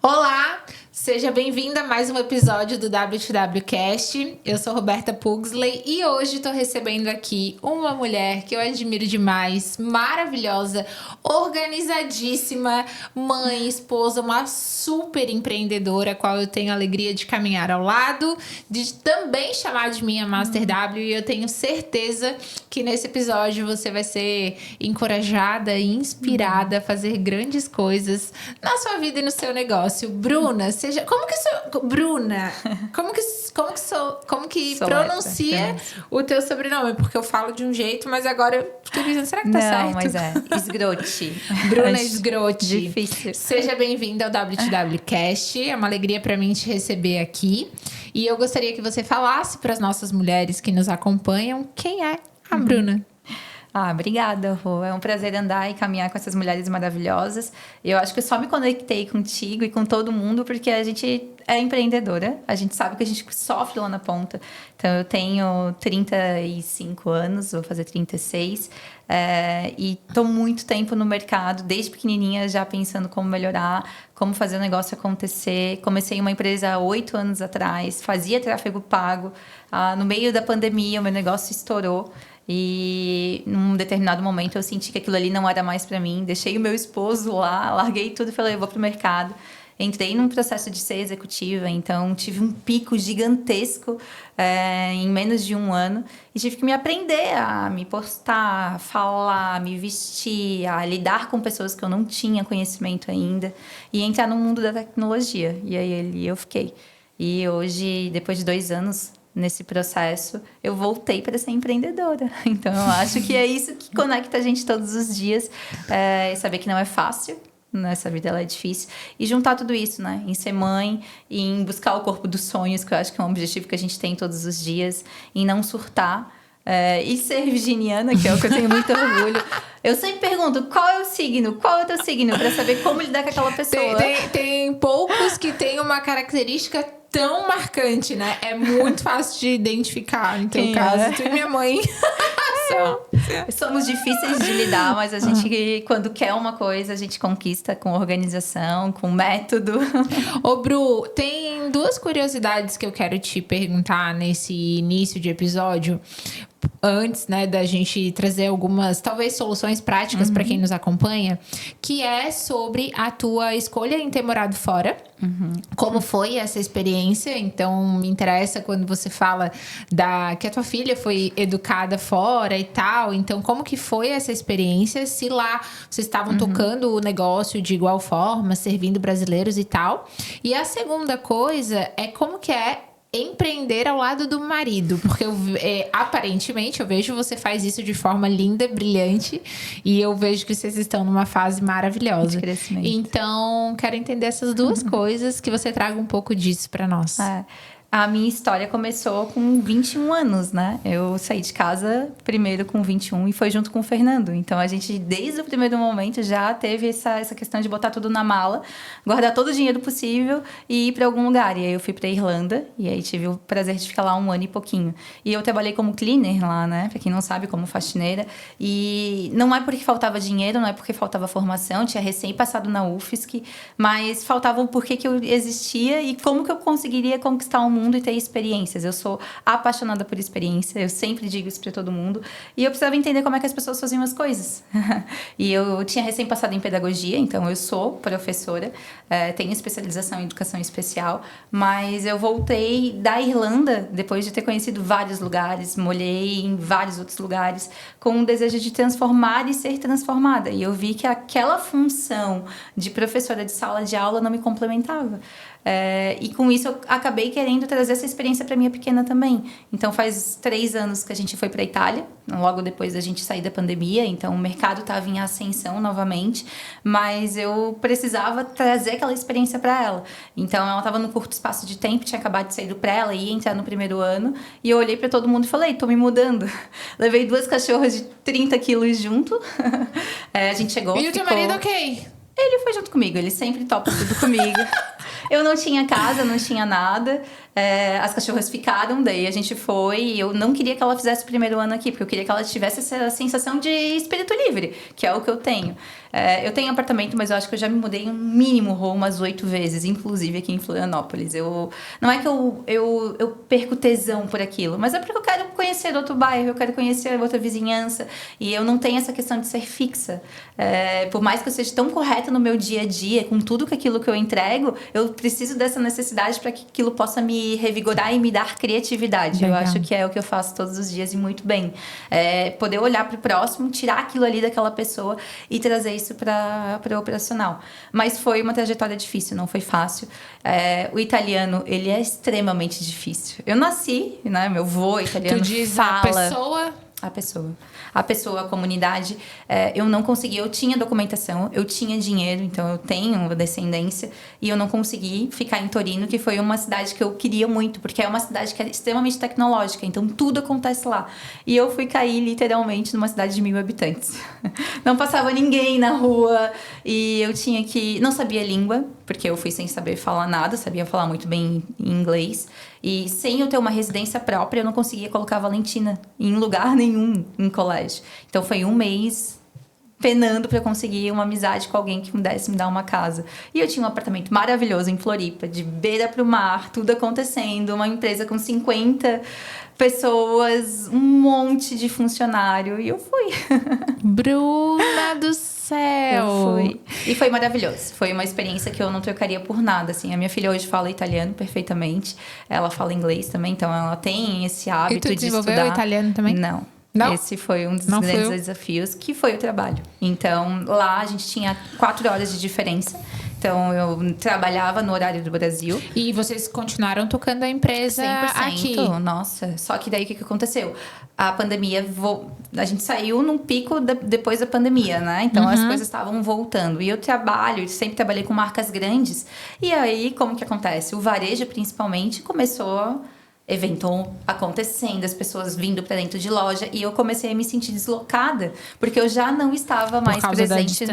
Olá, seja bem-vinda a mais um episódio do WTWcast. Eu sou Roberta Pugsley e hoje estou recebendo aqui uma mulher que eu admiro demais, maravilhosa, organizadíssima, mãe, esposa, uma super empreendedora, a qual eu tenho a alegria de caminhar ao lado, de também chamar de minha Master W, e eu tenho certeza que nesse episódio você vai ser encorajada e inspirada a fazer grandes coisas na sua vida e no seu negócio. Bruna, Bruna, como que pronuncia o teu sobrenome? Porque eu falo de um jeito, mas agora eu fiquei pensando, será que tá certo? Não, mas é Sgrotti. Bruna Sgrotti. Difícil. Seja bem-vinda ao WTWcast. É uma alegria para mim te receber aqui. E eu gostaria que você falasse para as nossas mulheres que nos acompanham quem é a Bruna. Obrigada, Rô. É um prazer andar e caminhar com essas mulheres maravilhosas. Eu acho que eu só me conectei contigo e com todo mundo porque a gente é empreendedora. A gente sabe que a gente sofre lá na ponta. Então, eu tenho 35 anos, vou fazer 36. E estou muito tempo no mercado, desde pequenininha, já pensando como melhorar, como fazer o negócio acontecer. Comecei uma empresa há 8 anos atrás, fazia tráfego pago. No meio da pandemia, o meu negócio estourou. E num determinado momento eu senti que aquilo ali não era mais para mim. Deixei o meu esposo lá, larguei tudo e falei, eu vou pro mercado. Entrei num processo de ser executiva, então tive um pico gigantesco em menos de um ano. E tive que me aprender a me postar, a falar, a me vestir, a lidar com pessoas que eu não tinha conhecimento ainda. E entrar no mundo da tecnologia. E aí ali eu fiquei. E hoje, depois de 2 anos nesse processo, eu voltei para ser empreendedora. Então, eu acho que é isso que conecta a gente todos os dias. Saber que não é fácil, nessa vida ela é difícil. E juntar tudo isso, né? Em ser mãe, em buscar o corpo dos sonhos, que eu acho que é um objetivo que a gente tem todos os dias. Em não surtar. E ser virginiana, que é o que eu tenho muito orgulho. Eu sempre pergunto, qual é o signo? Qual é o teu signo? Para saber como lidar com aquela pessoa. Tem poucos que têm uma característica tão marcante, né? É muito fácil de identificar. No teu caso, tu e minha mãe. Somos difíceis de lidar, mas a gente, quando quer uma coisa, a gente conquista com organização, com método. Ô, Bru, tem 2 curiosidades que eu quero te perguntar nesse início de episódio. Antes, né, da gente trazer algumas, talvez, soluções práticas para quem nos acompanha, que é sobre a tua escolha em ter morado fora. Como foi essa experiência? Então, me interessa quando você fala que a tua filha foi educada fora e tal. Então, como que foi essa experiência? Se lá vocês estavam tocando o negócio de igual forma, servindo brasileiros e tal. E a segunda coisa é como que é empreender ao lado do marido, porque aparentemente eu vejo você faz isso de forma linda, brilhante, e eu vejo que vocês estão numa fase maravilhosa de crescimento. Então, quero entender essas 2 coisas, que você traga um pouco disso para nós. A minha história começou com 21 anos, né? Eu saí de casa primeiro com 21 e foi junto com o Fernando. Então, a gente, desde o primeiro momento, já teve essa questão de botar tudo na mala, guardar todo o dinheiro possível e ir para algum lugar. E aí, eu fui para Irlanda e aí tive o prazer de ficar lá 1 ano e pouquinho. E eu trabalhei como cleaner lá, né? Para quem não sabe, como faxineira. E não é porque faltava dinheiro, não é porque faltava formação. Tinha recém passado na UFSC, mas faltava o porquê que eu existia e como que eu conseguiria conquistar o mundo e ter experiências. Eu sou apaixonada por experiência, eu sempre digo isso para todo mundo, e eu precisava entender como é que as pessoas faziam as coisas. E eu tinha recém passado em pedagogia, então eu sou professora, tenho especialização em educação especial, mas eu voltei da Irlanda depois de ter conhecido vários lugares, molhei em vários outros lugares, com um desejo de transformar e ser transformada. E eu vi que aquela função de professora de sala de aula não me complementava. E com isso eu acabei querendo trazer essa experiência para minha pequena também. Então faz 3 anos que a gente foi para a Itália, logo depois da gente sair da pandemia, então o mercado estava em ascensão novamente, mas eu precisava trazer aquela experiência para ela. Então ela estava num curto espaço de tempo, tinha acabado de sair do pré, ela ia entrar no primeiro ano, e eu olhei para todo mundo e falei, tô me mudando. Levei 2 cachorras de 30 quilos junto, a gente chegou... E o teu marido ok? Ele foi junto comigo, ele sempre topa tudo comigo. Eu não tinha casa, não tinha nada. As cachorras ficaram, daí a gente foi. E eu não queria que ela fizesse o primeiro ano aqui, porque eu queria que ela tivesse essa sensação de espírito livre, que é o que eu tenho. Eu tenho apartamento, mas eu acho que eu já me mudei um mínimo umas 8 vezes, inclusive aqui em Florianópolis. Não é que eu perco tesão por aquilo, mas é porque eu quero conhecer outro bairro, eu quero conhecer outra vizinhança. E eu não tenho essa questão de ser fixa. Por mais que eu seja tão correta no meu dia a dia, com tudo aquilo que eu entrego, eu preciso dessa necessidade para que aquilo possa me revigorar e me dar criatividade. Legal. Eu acho que é o que eu faço todos os dias e muito bem. Poder olhar para o próximo, tirar aquilo ali daquela pessoa e trazer isso para o operacional. Mas foi uma trajetória difícil, não foi fácil. O italiano, ele é extremamente difícil. Eu nasci, né? Meu avô italiano fala... A pessoa, a comunidade, eu não consegui. Eu tinha documentação, eu tinha dinheiro, então eu tenho uma descendência, e eu não consegui ficar em Torino, que foi uma cidade que eu queria muito, porque é uma cidade que é extremamente tecnológica, então tudo acontece lá. E eu fui cair literalmente numa cidade de 1.000 habitantes. Não passava ninguém na rua, e eu tinha que... Não sabia língua, porque eu fui sem saber falar nada, sabia falar muito bem em inglês. E sem eu ter uma residência própria, eu não conseguia colocar a Valentina em lugar nenhum em colégio. Então foi 1 mês penando para conseguir uma amizade com alguém que pudesse me dar uma casa. E eu tinha um apartamento maravilhoso em Floripa, de beira para o mar, tudo acontecendo, uma empresa com 50 pessoas, um monte de funcionário, e eu fui. Bruna do céu! Eu fui. E foi maravilhoso. Foi uma experiência que eu não trocaria por nada, assim. A minha filha hoje fala italiano perfeitamente. Ela fala inglês também, então ela tem esse hábito de estudar. E tu desenvolveu o italiano também? Não. Não? Esse foi um dos grandes desafios, que foi o trabalho. Então, lá a gente tinha 4 horas de diferença. Então, eu trabalhava no horário do Brasil. E vocês continuaram tocando a empresa 100%, aqui? Nossa, só que daí o que aconteceu? A pandemia, a gente saiu num pico depois da pandemia, né? Então, as coisas estavam voltando. E eu sempre trabalhei com marcas grandes. E aí, como que acontece? O varejo, principalmente, começou... evento acontecendo, as pessoas vindo para dentro de loja, e eu comecei a me sentir deslocada, porque eu já não estava mais presente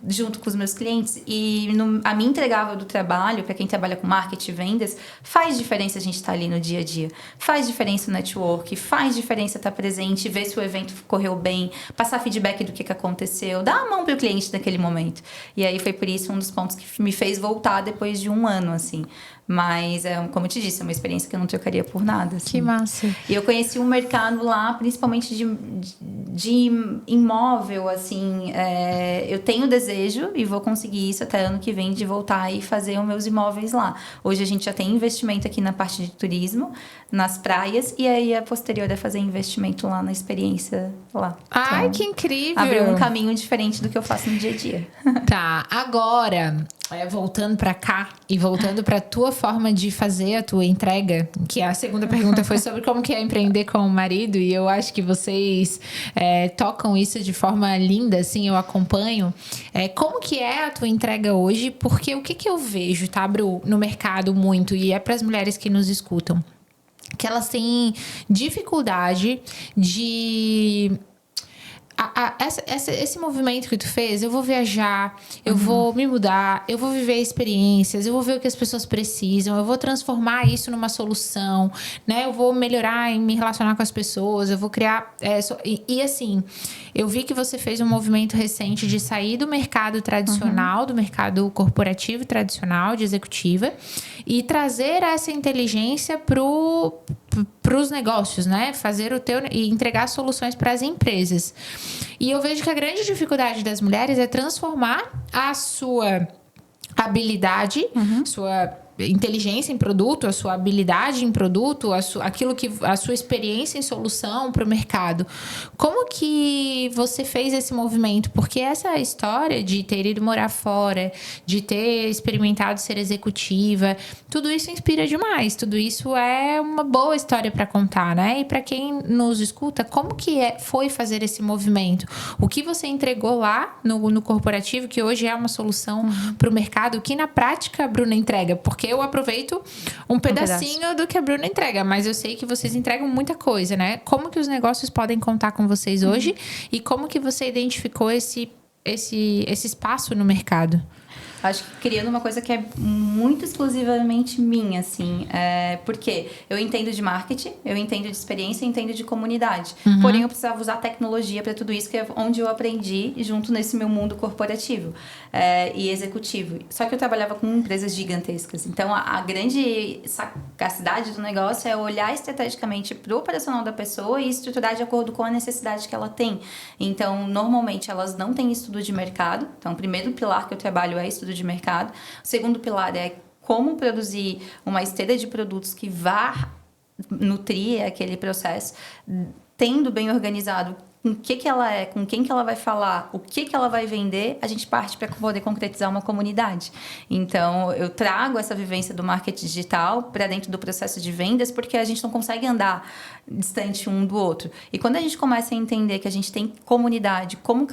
junto com os meus clientes. E a minha entregável do trabalho, para quem trabalha com marketing e vendas, faz diferença a gente estar ali no dia a dia, faz diferença o network, faz diferença estar presente, ver se o evento correu bem, passar feedback do que aconteceu, dar a mão para o cliente naquele momento. E aí foi por isso um dos pontos que me fez voltar depois de 1 ano, assim. Mas, como eu te disse, é uma experiência que eu não trocaria por nada. Assim. Que massa. E eu conheci um mercado lá, principalmente de imóvel, assim. Eu tenho desejo, e vou conseguir isso até ano que vem, de voltar e fazer os meus imóveis lá. Hoje a gente já tem investimento aqui na parte de turismo, nas praias, e aí a posterior é fazer investimento lá na experiência lá. Ai, então, que incrível! Abriu um caminho diferente do que eu faço no dia a dia. Tá, agora... voltando pra cá e voltando pra tua forma de fazer a tua entrega, que a segunda pergunta foi sobre como que é empreender com o marido, e eu acho que vocês tocam isso de forma linda, assim, eu acompanho. Como que é a tua entrega hoje? Porque o que eu vejo, tá, Bru, no mercado muito, e é pras mulheres que nos escutam, que elas têm dificuldade de... Esse movimento que tu fez, eu vou viajar, eu vou me mudar, eu vou viver experiências, eu vou ver o que as pessoas precisam, eu vou transformar isso numa solução, né? Eu vou melhorar em me relacionar com as pessoas, eu vou criar... E assim, eu vi que você fez um movimento recente de sair do mercado tradicional, do mercado corporativo tradicional, de executiva, e trazer essa inteligência para os negócios, né? Fazer e entregar soluções para as empresas. E eu vejo que a grande dificuldade das mulheres é transformar a sua habilidade, sua inteligência em produto, a sua habilidade em produto, a sua experiência em solução para o mercado. Como que você fez esse movimento? Porque essa história de ter ido morar fora, de ter experimentado ser executiva, tudo isso inspira demais. Tudo isso é uma boa história para contar, né? E para quem nos escuta, como que foi fazer esse movimento? O que você entregou lá no corporativo, que hoje é uma solução para o mercado, que na prática a Bruna entrega? Porque eu aproveito um pedacinho do que a Bruna entrega, mas eu sei que vocês entregam muita coisa, né? Como que os negócios podem contar com vocês hoje e como que você identificou esse espaço no mercado? Acho que criando uma coisa que é muito exclusivamente minha, assim. Porque eu entendo de marketing, eu entendo de experiência, eu entendo de comunidade. Porém, eu precisava usar tecnologia para tudo isso, que é onde eu aprendi junto nesse meu mundo corporativo e executivo. Só que eu trabalhava com empresas gigantescas. Então, a grande sagacidade do negócio é olhar estrategicamente para o operacional da pessoa e estruturar de acordo com a necessidade que ela tem. Então, normalmente, elas não têm estudo de mercado. Então, o primeiro pilar que eu trabalho é estudo de mercado. O segundo pilar é como produzir uma esteira de produtos que vá nutrir aquele processo, tendo bem organizado com o que ela é, com quem que ela vai falar, o que ela vai vender, a gente parte para poder concretizar uma comunidade. Então, eu trago essa vivência do marketing digital para dentro do processo de vendas, porque a gente não consegue andar distante um do outro. E quando a gente começa a entender que a gente tem comunidade, como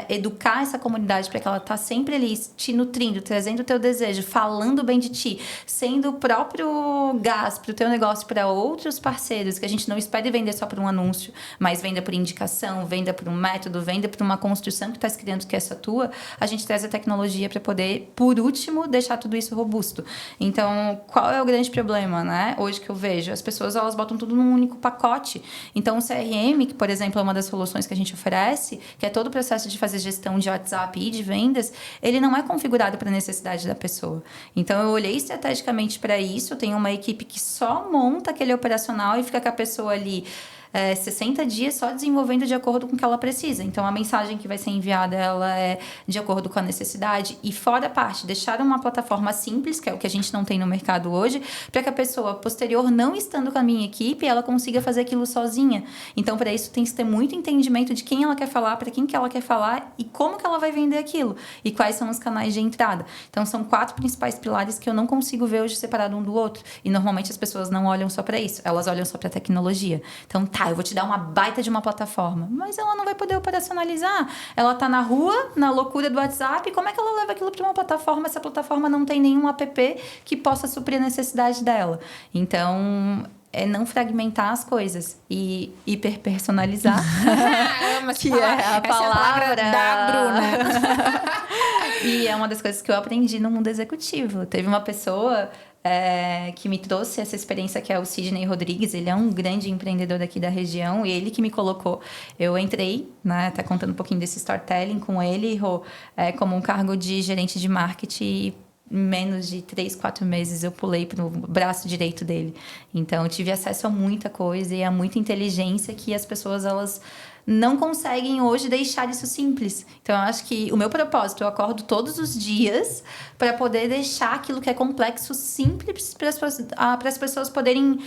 educar essa comunidade para que ela tá sempre ali te nutrindo, trazendo o teu desejo, falando bem de ti, sendo o próprio gás para o teu negócio para outros parceiros, que a gente não espere vender só por um anúncio, mas venda por indicação, venda por um método, venda por uma construção que está criando que é essa tua, a gente traz a tecnologia para poder, por último, deixar tudo isso robusto. Então, qual é o grande problema, né? Hoje que eu vejo, as pessoas elas botam tudo num único pacote. Então, o CRM, que, por exemplo, é uma das soluções que a gente oferece, que é todo o processo de fazer gestão de WhatsApp e de vendas, ele não é configurado para a necessidade da pessoa. Então, eu olhei estrategicamente para isso, eu tenho uma equipe que só monta aquele operacional e fica com a pessoa ali 60 dias só desenvolvendo de acordo com o que ela precisa. Então, a mensagem que vai ser enviada, ela é de acordo com a necessidade. E fora a parte, deixar uma plataforma simples, que é o que a gente não tem no mercado hoje, para que a pessoa posterior, não estando com a minha equipe, ela consiga fazer aquilo sozinha. Então, para isso, tem que ter muito entendimento de quem ela quer falar, para quem que ela quer falar e como que ela vai vender aquilo. E quais são os canais de entrada. Então, são 4 principais pilares que eu não consigo ver hoje separado um do outro. E, normalmente, as pessoas não olham só para isso. Elas olham só para a tecnologia. Então, eu vou te dar uma baita de uma plataforma, mas ela não vai poder operacionalizar. Ela tá na rua, na loucura do WhatsApp, como é que ela leva aquilo para uma plataforma se a plataforma não tem nenhum app que possa suprir a necessidade dela? Então, é não fragmentar as coisas e hiperpersonalizar, que é a palavra da Bruna. E é uma das coisas que eu aprendi no mundo executivo. Teve uma pessoa que me trouxe essa experiência, que é o Sidney Rodrigues. Ele é um grande empreendedor daqui da região e ele que me colocou. Eu entrei, né, tá contando um pouquinho desse storytelling com ele, como um cargo de gerente de marketing, e em menos de 3, 4 meses eu pulei pro braço direito dele. Então eu tive acesso a muita coisa e a muita inteligência que as pessoas elas não conseguem hoje deixar isso simples. Então, eu acho que o meu propósito, eu acordo todos os dias para poder deixar aquilo que é complexo simples para as pessoas poderem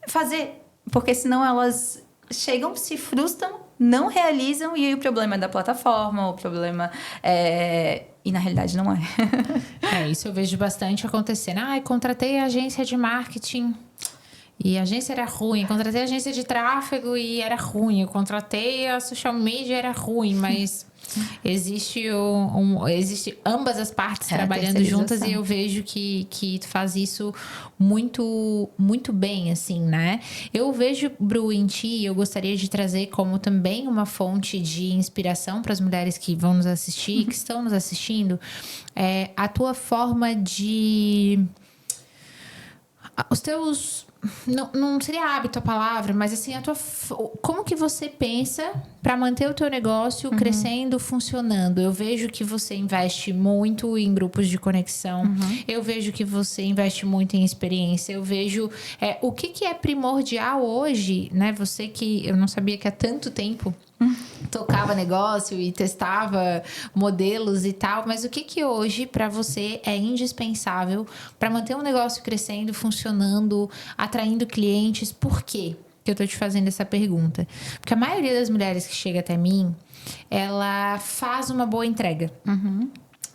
fazer. Porque senão elas chegam, se frustram, não realizam e aí o problema é da plataforma, o problema é... E na realidade não é. Isso eu vejo bastante acontecendo. Contratei a agência de marketing e a agência era ruim. Contratei a agência de tráfego e era ruim. Eu contratei a social media, era ruim, mas existe ambas as partes trabalhando juntas e eu vejo que tu faz isso muito, muito bem, assim, né? Eu vejo, Bru, em ti, eu gostaria de trazer como também uma fonte de inspiração para as mulheres que vão nos assistir, que estão nos assistindo, a tua forma de... Os teus... Não seria hábito a palavra, mas assim, como que você pensa para manter o teu negócio crescendo, funcionando? Eu vejo que você investe muito em grupos de conexão, eu vejo que você investe muito em experiência, eu vejo o que é primordial hoje, né? Você que eu não sabia que há tanto tempo tocava negócio e testava modelos e tal, mas o que hoje para você é indispensável para manter um negócio crescendo, funcionando, atraindo clientes? Por quê que eu tô te fazendo essa pergunta? Porque a maioria das mulheres que chega até mim, ela faz uma boa entrega.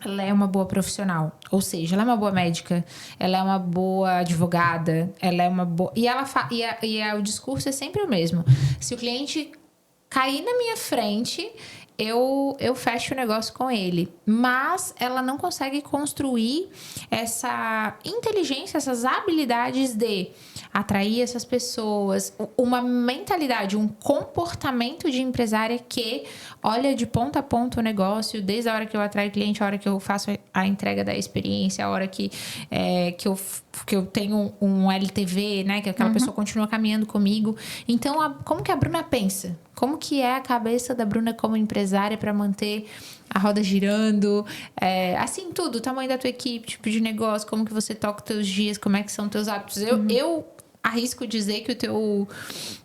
Ela é uma boa profissional, ou seja, ela é uma boa médica, ela é uma boa advogada, ela é uma boa... E o discurso é sempre o mesmo. Se o cliente cair na minha frente, eu fecho o negócio com ele. Mas ela não consegue construir essa inteligência, essas habilidades de atrair essas pessoas, uma mentalidade, um comportamento de empresária que olha de ponta a ponta o negócio, desde a hora que eu atraio cliente, a hora que eu faço a entrega da experiência, a hora que eu tenho um LTV, né? Que aquela pessoa continua caminhando comigo. Então, como que a Bruna pensa? Como que é a cabeça da Bruna como empresária para manter a roda girando? Assim, tudo. O tamanho da tua equipe, tipo de negócio, como que você toca os teus dias, como é que são teus hábitos. Eu arrisco dizer que o teu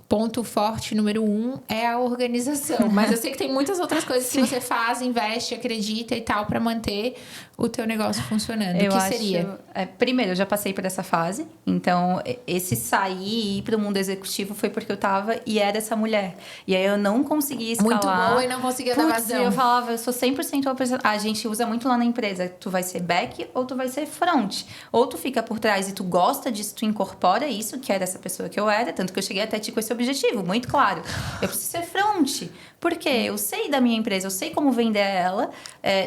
ponto forte número 1 é a organização. Mas eu sei que tem muitas outras coisas que você faz, investe, acredita e tal, para manter o teu negócio funcionando. O que seria? Primeiro, eu já passei por essa fase. Então, esse sair e ir para o mundo executivo foi porque eu tava e era essa mulher. E aí eu não conseguia escalar. Muito boa e não conseguia dar vazão. Eu falava, eu sou 100% a gente usa muito lá na empresa. Tu vai ser back ou tu vai ser front. Ou tu fica por trás e tu gosta disso, tu incorpora isso, que era essa pessoa que eu era. Tanto que eu cheguei até ti com esse objetivo, muito claro. Eu preciso ser front. Porque eu sei da minha empresa, eu sei como vender ela.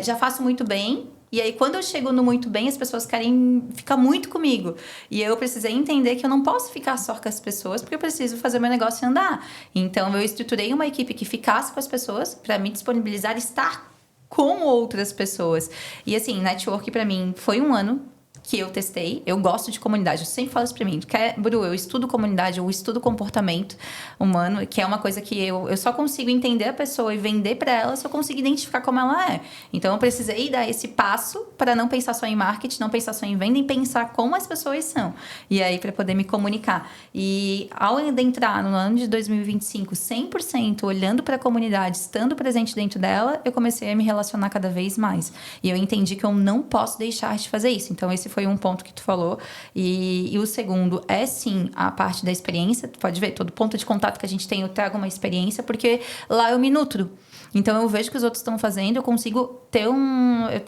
Já faço muito bem. E aí, quando eu chego no muito bem, as pessoas querem ficar muito comigo. E eu precisei entender que eu não posso ficar só com as pessoas, porque eu preciso fazer meu negócio andar. Então, eu estruturei uma equipe que ficasse com as pessoas para me disponibilizar estar com outras pessoas. E assim, network para mim foi um ano que eu testei. Eu gosto de comunidade. Eu sempre falo isso pra mim. Bru, eu estudo comunidade, eu estudo comportamento humano, que é uma coisa que eu só consigo entender a pessoa e vender pra ela se eu conseguir identificar como ela é. Então, eu precisei dar esse passo para não pensar só em marketing, não pensar só em venda, e pensar como as pessoas são. E aí, para poder me comunicar. E ao entrar no ano de 2025, 100% olhando pra comunidade, estando presente dentro dela, eu comecei a me relacionar cada vez mais. E eu entendi que eu não posso deixar de fazer isso. Então, esse foi um ponto que tu falou. E o segundo é, sim, a parte da experiência. Tu pode ver, todo ponto de contato que a gente tem, eu trago uma experiência, porque lá eu me nutro. Então, eu vejo o que os outros estão fazendo, eu consigo ter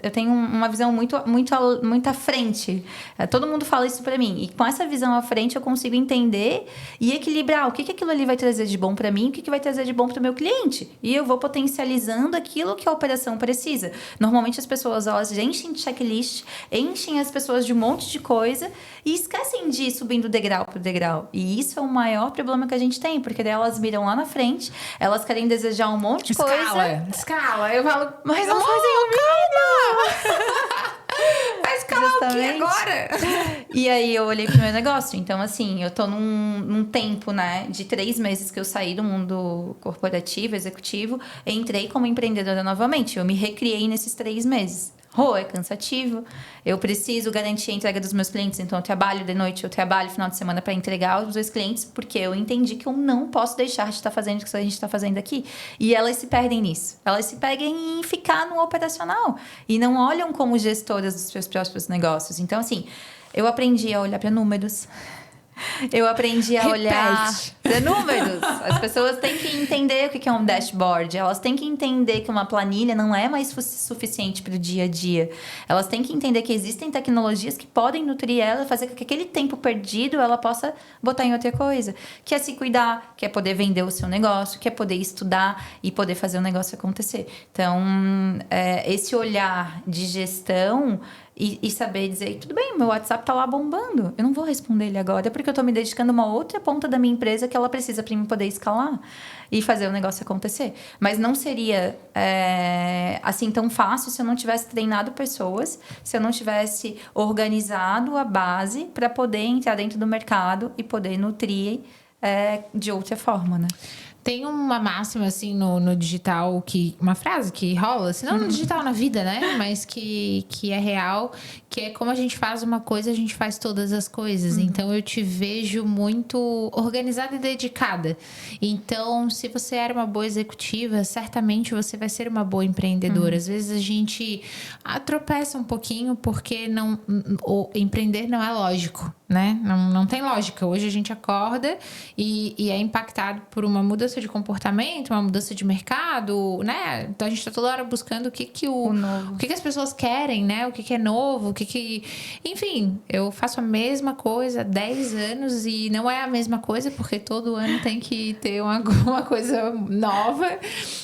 eu tenho uma visão muito à frente. Todo mundo fala isso pra mim. E com essa visão à frente, eu consigo entender e equilibrar o que aquilo ali vai trazer de bom pra mim, o que vai trazer de bom pro meu cliente. E eu vou potencializando aquilo que a operação precisa. Normalmente, as pessoas, elas enchem de checklist, enchem as pessoas de um monte de coisa e esquecem de ir subindo degrau por degrau. E isso é o maior problema que a gente tem, porque daí elas miram lá na frente, elas querem desejar um monte de coisa. Escala. Eu falo, mas não fazem calma! Vai escalar o quê agora? E aí eu olhei pro meu negócio. Então, assim, eu tô num tempo, né, de 3 meses que eu saí do mundo corporativo, executivo, e entrei como empreendedora novamente. Eu me recriei nesses 3 meses. É cansativo, eu preciso garantir a entrega dos meus clientes, então eu trabalho de noite, eu trabalho final de semana para entregar os meus clientes, porque eu entendi que eu não posso deixar de estar fazendo o que a gente está fazendo aqui. E elas se perdem nisso, elas se perdem em ficar no operacional e não olham como gestoras dos seus próprios negócios. Então, assim, eu aprendi a olhar para números. Eu aprendi a olhar para números. As pessoas têm que entender o que é um dashboard. Elas têm que entender que uma planilha não é mais suficiente para o dia a dia. Elas têm que entender que existem tecnologias que podem nutrir ela, fazer com que aquele tempo perdido ela possa botar em outra coisa. Que é se cuidar, que é poder vender o seu negócio, que é poder estudar e poder fazer o negócio acontecer. Então, esse olhar de gestão e saber dizer, tudo bem, meu WhatsApp tá lá bombando, eu não vou responder ele agora porque eu tô me dedicando a uma outra ponta da minha empresa que ela precisa para mim poder escalar e fazer o negócio acontecer. Mas não seria assim tão fácil se eu não tivesse treinado pessoas, se eu não tivesse organizado a base para poder entrar dentro do mercado e poder nutrir de outra forma, né? Tem uma máxima, assim, no digital, uma frase que rola, assim, não no digital, na vida, né? Mas que é real, que é como a gente faz uma coisa, a gente faz todas as coisas. Então, eu te vejo muito organizada e dedicada. Então, se você era uma boa executiva, certamente você vai ser uma boa empreendedora. Às vezes, a gente tropeça um pouquinho porque empreender não é lógico. né? Não tem lógica. Hoje a gente acorda e é impactado por uma mudança de comportamento, uma mudança de mercado, né? Então a gente tá toda hora buscando o que as pessoas querem, né? O que é novo, Enfim, eu faço a mesma coisa há 10 anos e não é a mesma coisa, porque todo ano tem que ter alguma coisa nova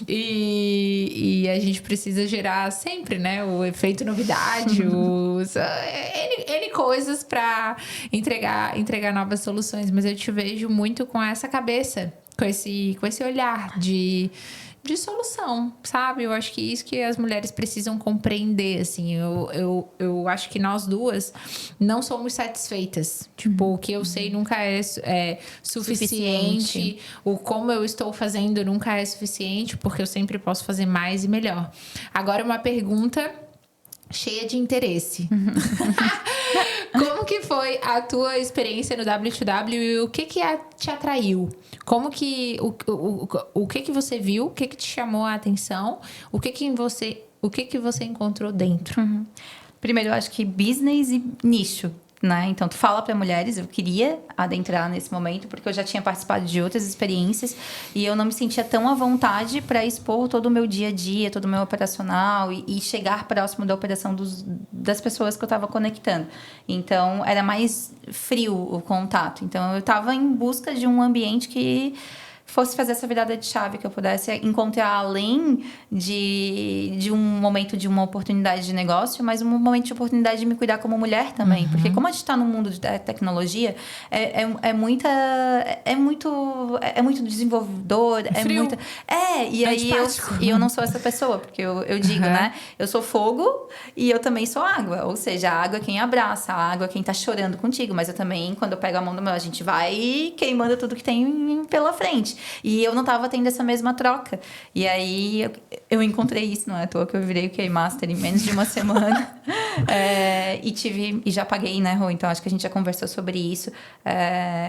e a gente precisa gerar sempre, né? O efeito novidade, N coisas para entregar novas soluções, mas eu te vejo muito com essa cabeça, com esse olhar de solução, sabe? Eu acho que isso que as mulheres precisam compreender, assim. Eu acho que nós duas não somos satisfeitas. Tipo, o que eu sei nunca é suficiente. O como eu estou fazendo nunca é suficiente, porque eu sempre posso fazer mais e melhor. Agora, uma pergunta cheia de interesse. Como que foi a tua experiência no W2W e o que te atraiu? Como que o que você viu? O que te chamou a atenção? O que você encontrou dentro? Primeiro, eu acho que business e nicho, né? Então, tu fala para mulheres, eu queria adentrar nesse momento, porque eu já tinha participado de outras experiências e eu não me sentia tão à vontade para expor todo o meu dia a dia, todo o meu operacional e chegar próximo da operação das pessoas que eu estava conectando. Então, era mais frio o contato. Então, eu estava em busca de um ambiente que fosse fazer essa virada de chave, que eu pudesse encontrar além de um momento de uma oportunidade de negócio, mas um momento de oportunidade de me cuidar como mulher também. Porque como a gente está no mundo de tecnologia, é muito desenvolvedor, Frio. E eu não sou essa pessoa, porque eu digo, né? Eu sou fogo e eu também sou água. Ou seja, a água é quem abraça, a água é quem tá chorando contigo. Mas eu também, quando eu pego a mão do meu, a gente vai queimando tudo que tem pela frente. E eu não tava tendo essa mesma troca. E aí eu encontrei isso, não é à toa que eu virei o K-Master em menos de uma semana. E já paguei, né, Rô? Então acho que a gente já conversou sobre isso.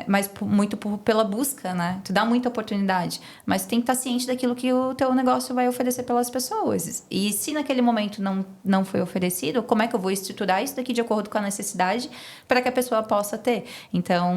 Mas muito pela busca, né? Tu dá muita oportunidade, mas tu tem que estar ciente daquilo que o teu negócio vai oferecer pelas pessoas. E se naquele momento não foi oferecido, como é que eu vou estruturar isso daqui de acordo com a necessidade para que a pessoa possa ter? Então,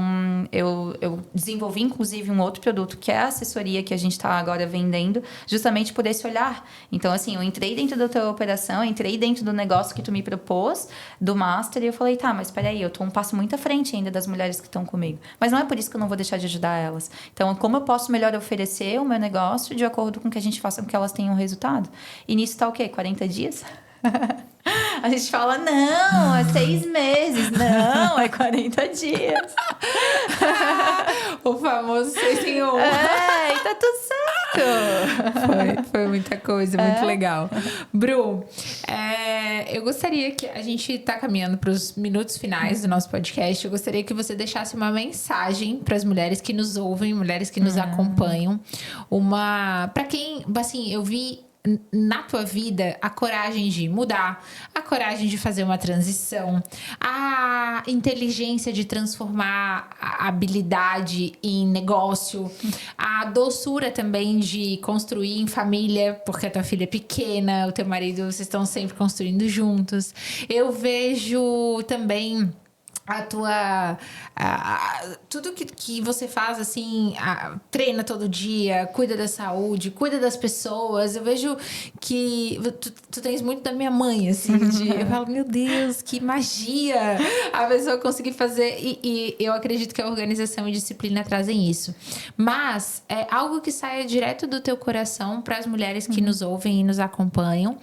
eu desenvolvi, inclusive, um outro produto que é a assessoria que a gente está agora vendendo, justamente por esse olhar. Então, assim, eu entrei dentro da tua operação, entrei dentro do negócio que tu me propôs, do Master, e eu falei, tá, mas peraí, eu tô um passo muito à frente ainda das mulheres que estão comigo. Mas não é por isso que eu não vou deixar de ajudar elas. Então, como eu posso melhor oferecer o meu negócio de acordo com que a gente faça com que elas tenham resultado? E nisso tá o quê? 40 dias? A gente fala, não, é 6 meses. Não, é 40 dias. O famoso 6 em 1. E tá tudo certo. Foi muita coisa, muito legal. Bru, eu gostaria que a gente tá caminhando para os minutos finais do nosso podcast. Eu gostaria que você deixasse uma mensagem para as mulheres que nos ouvem, mulheres que nos acompanham. Para quem, assim, eu vi na tua vida a coragem de mudar, a coragem de fazer uma transição, a inteligência de transformar a habilidade em negócio, a doçura também de construir em família, porque a tua filha é pequena, o teu marido, vocês estão sempre construindo juntos. Eu vejo também a tua... tudo que você faz, assim, treina todo dia, cuida da saúde, cuida das pessoas. Eu vejo que tu tens muito da minha mãe, assim, eu falo, meu Deus, que magia a pessoa conseguir fazer. E eu acredito que a organização e disciplina trazem isso. Mas é algo que saia direto do teu coração para as mulheres que nos ouvem e nos acompanham,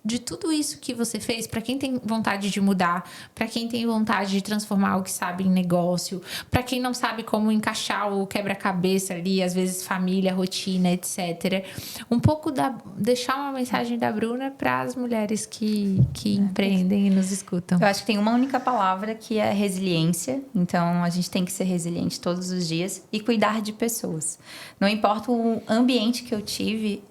de tudo isso que você fez, para quem tem vontade de mudar, para quem tem vontade de transformar o que sabe em negócio, para quem não sabe como encaixar o quebra-cabeça ali, às vezes família, rotina, etc. Um pouco deixar uma mensagem da Bruna para as mulheres que empreendem e nos escutam. Eu acho que tem uma única palavra que é resiliência. Então, a gente tem que ser resiliente todos os dias e cuidar de pessoas. Não importa o ambiente que eu tive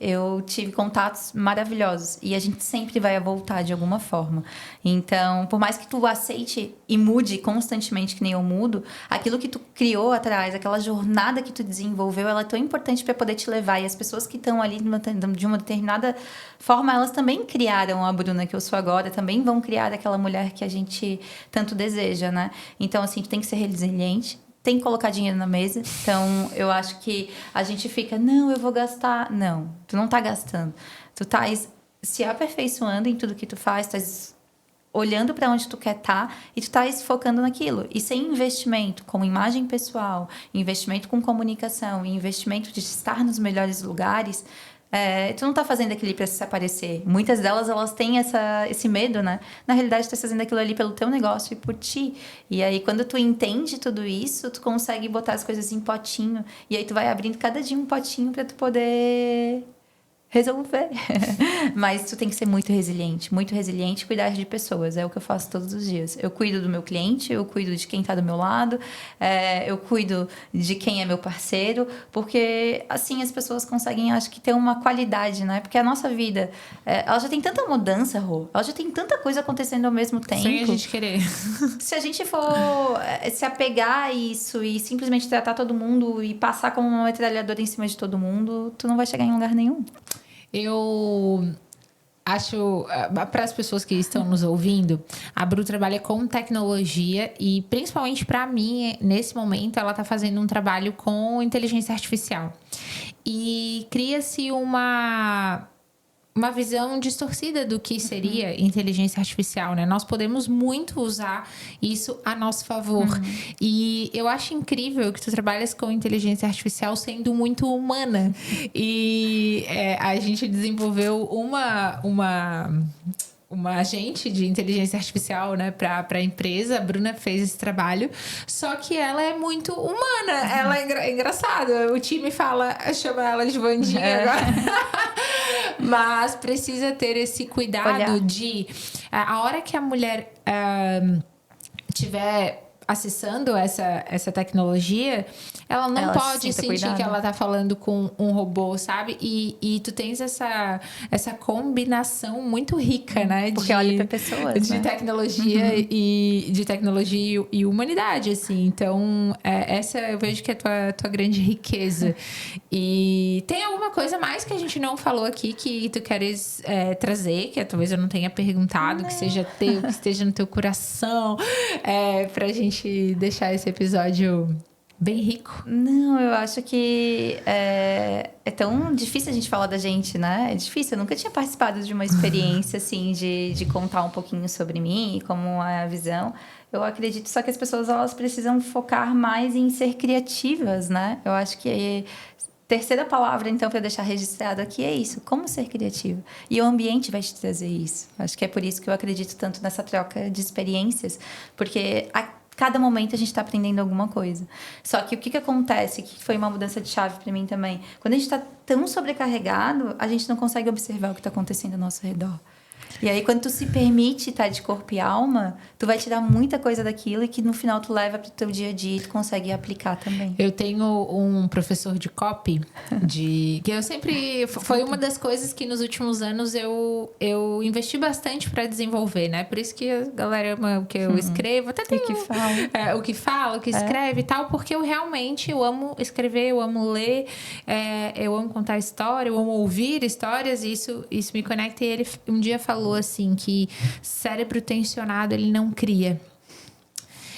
contatos maravilhosos. E a gente sempre sempre vai voltar de alguma forma. Então, por mais que tu aceite e mude constantemente, que nem eu mudo, aquilo que tu criou atrás, aquela jornada que tu desenvolveu, ela é tão importante para poder te levar. E as pessoas que estão ali de uma determinada forma, elas também criaram a Bruna que eu sou agora, também vão criar aquela mulher que a gente tanto deseja, né? Então, assim, tu tem que ser resiliente, tem que colocar dinheiro na mesa. Então, eu acho que a gente fica, não, eu vou gastar. Não, tu não tá gastando. Tu tá se aperfeiçoando em tudo que tu faz, tu tá olhando para onde tu quer estar e tu tá focando naquilo. E sem investimento com imagem pessoal, investimento com comunicação, investimento de estar nos melhores lugares, tu não tá fazendo aquilo ali pra se aparecer. Muitas delas, elas têm esse medo, né? Na realidade, tu tá fazendo aquilo ali pelo teu negócio e por ti. E aí, quando tu entende tudo isso, tu consegue botar as coisas em potinho. E aí, tu vai abrindo cada dia um potinho pra tu poder resolver. Mas tu tem que ser muito resiliente e cuidar de pessoas. É o que eu faço todos os dias. Eu cuido do meu cliente, eu cuido de quem tá do meu lado, eu cuido de quem é meu parceiro, porque assim as pessoas conseguem, acho que, ter uma qualidade, né? Porque a nossa vida, ela já tem tanta mudança, Rô. Ela já tem tanta coisa acontecendo ao mesmo tempo. Sem a gente querer. Se a gente for se apegar a isso e simplesmente tratar todo mundo e passar como uma metralhadora em cima de todo mundo, tu não vai chegar em lugar nenhum. Eu acho, para as pessoas que estão nos ouvindo, a Bru trabalha com tecnologia e, principalmente para mim, nesse momento, ela está fazendo um trabalho com inteligência artificial. E cria-se uma visão distorcida do que seria inteligência artificial, né? Nós podemos muito usar isso a nosso favor. E eu acho incrível que tu trabalhas com inteligência artificial sendo muito humana. E a gente desenvolveu uma agente de inteligência artificial, né, para a empresa. A Bruna fez esse trabalho, só que ela é muito humana. Ela é engraçada. O time chama ela de Vandinha agora. Mas precisa ter esse cuidado de... A hora que a mulher tiver acessando essa tecnologia, ela não pode sentir que ela tá falando com um robô, sabe? E tu tens essa combinação muito rica, né? Porque olha pra pessoas, de tecnologia de tecnologia e humanidade, assim. Então, essa eu vejo que é a tua grande riqueza. E tem alguma coisa mais que a gente não falou aqui que tu queres trazer, que talvez eu não tenha perguntado, que seja teu, que esteja no teu coração, pra gente deixar esse episódio bem rico? Não, eu acho que é tão difícil a gente falar da gente, né? É difícil. Eu nunca tinha participado de uma experiência, assim, de contar um pouquinho sobre mim e como é a visão. Eu acredito só que as pessoas, elas precisam focar mais em ser criativas, né? Eu acho que terceira palavra, então, para deixar registrado aqui é isso. Como ser criativo. E o ambiente vai te trazer isso. Acho que é por isso que eu acredito tanto nessa troca de experiências. Porque cada momento a gente está aprendendo alguma coisa. Só que o que acontece, que foi uma mudança de chave para mim também, quando a gente está tão sobrecarregado, a gente não consegue observar o que está acontecendo ao nosso redor. E aí, quando tu se permite estar de corpo e alma, tu vai tirar muita coisa daquilo e que no final tu leva pro teu dia a dia e tu consegue aplicar também. Eu tenho um professor de copy, que eu sempre... Foi uma das coisas que nos últimos anos eu investi bastante para desenvolver, né? Por isso que a galera ama o que eu escrevo. Até tem o que fala, o que escreve e tal, porque eu realmente amo escrever, eu amo ler, eu amo contar história, eu amo ouvir histórias, e isso me conecta. E ele um dia falou assim que cérebro tensionado ele não cria.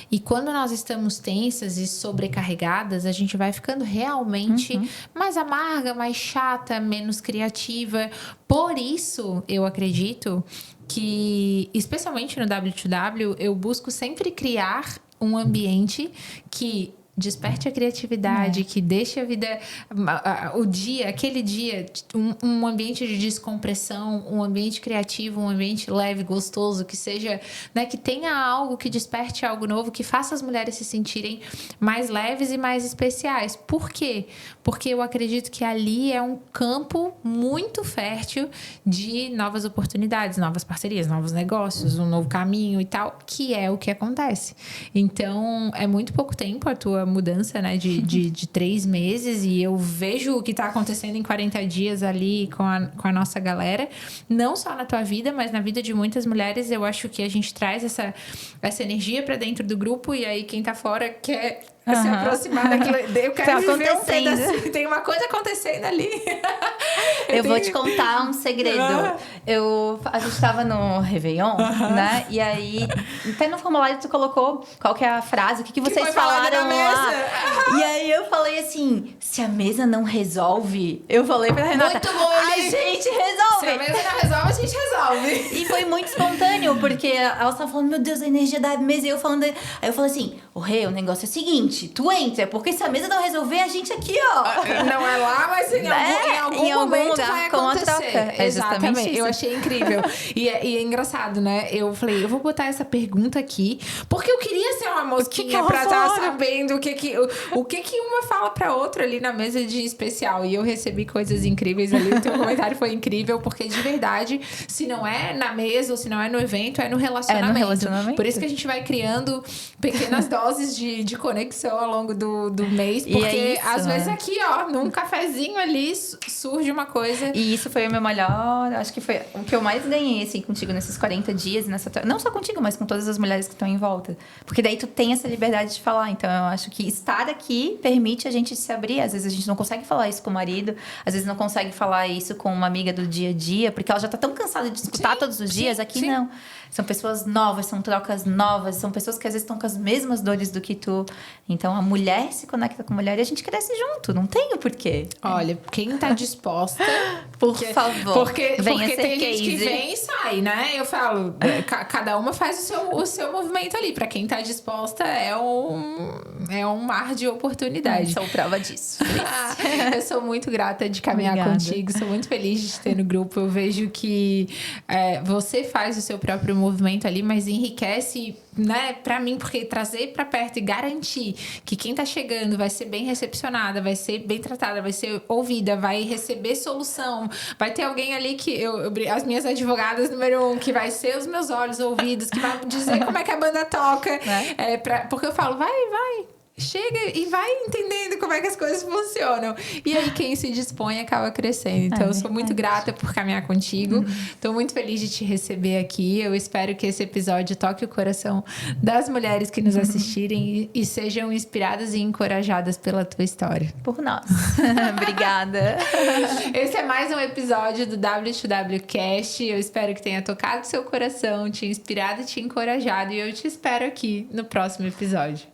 E quando nós estamos tensas e sobrecarregadas, a gente vai ficando realmente mais amarga, mais chata, menos criativa. Por isso, eu acredito que, especialmente no W2W, eu busco sempre criar um ambiente que desperte a criatividade, que deixe a vida, aquele dia, um ambiente de descompressão, um ambiente criativo, um ambiente leve, gostoso, que seja, né, que tenha algo que desperte algo novo, que faça as mulheres se sentirem mais leves e mais especiais. Por quê? Porque eu acredito que ali é um campo muito fértil de novas oportunidades, novas parcerias, novos negócios, um novo caminho e tal, que é o que acontece. Então, é muito pouco tempo a tua sua mudança, né, de 3 meses, e eu vejo o que tá acontecendo em 40 dias ali com a nossa galera, não só na tua vida, mas na vida de muitas mulheres. Eu acho que a gente traz essa energia pra dentro do grupo, e aí quem tá fora quer se aproximar daquilo. Eu quero viver um pedacinho. Tem uma coisa acontecendo ali. Eu vou te contar um segredo. A gente tava no Réveillon, né? E aí, até no formulário tu colocou qual que é a frase, o que vocês falaram lá. E aí eu falei assim, se a mesa não resolve, eu falei pra Renata, muito bom, a gente resolve. Se a mesa não resolve, a gente resolve. E foi muito espontâneo, porque ela estava falando, meu Deus, a energia da mesa. E eu falando, aí eu falei assim, Rê, o negócio é o seguinte, tu entra, porque se a mesa não resolver, a gente aqui, ó. Não é lá, mas em algum momento lugar vai acontecer. Com a troca. É Exatamente. Isso. Eu achei incrível. E é engraçado, né? Eu falei, eu vou botar essa pergunta aqui, porque eu queria ser uma mosquinha pra estar sabendo o que uma fala pra outra ali na mesa de especial. E eu recebi coisas incríveis ali. O teu comentário foi incrível, porque de verdade, se não é na mesa ou se não é no evento, é no relacionamento. É no relacionamento. Por isso que a gente vai criando pequenas doses de conexão ao longo do mês, porque às vezes aqui, ó, num cafezinho ali surge uma coisa. E isso foi o meu melhor, acho que foi o que eu mais ganhei, assim, contigo nesses 40 dias, não só contigo, mas com todas as mulheres que estão em volta. Porque daí tu tem essa liberdade de falar. Então eu acho que estar aqui permite a gente se abrir. Às vezes a gente não consegue falar isso com o marido, às vezes não consegue falar isso com uma amiga do dia a dia, porque ela já tá tão cansada de escutar todos os dias. Aqui não. São pessoas novas, são trocas novas, são pessoas que às vezes estão com as mesmas dores do que tu. Então a mulher se conecta com a mulher e a gente cresce junto, não tem o porquê. Olha, quem tá disposta, por favor, porque tem gente que vem e sai, né? Eu falo, cada uma faz o seu movimento ali. Pra quem tá disposta, é um mar de oportunidade. Sou prova disso. Eu sou muito grata de caminhar contigo, sou muito feliz de te ter no grupo. Eu vejo que você faz o seu próprio movimento ali, mas enriquece, né, pra mim, porque trazer pra perto e garantir que quem tá chegando vai ser bem recepcionada, vai ser bem tratada, vai ser ouvida, vai receber solução, vai ter alguém ali que as minhas advogadas número 1, que vai ser os meus olhos ouvidos, que vai dizer como é que a banda toca, porque eu falo, vai, chega e vai entendendo como é que as coisas funcionam. E aí quem se dispõe acaba crescendo. Então eu sou muito grata por caminhar contigo. Tô muito feliz de te receber aqui. Eu espero que esse episódio toque o coração das mulheres que nos assistirem e sejam inspiradas e encorajadas pela tua história. Por nós. Obrigada. Esse é mais um episódio do W2Wcast. Eu espero que tenha tocado seu coração, te inspirado e te encorajado. E eu te espero aqui no próximo episódio.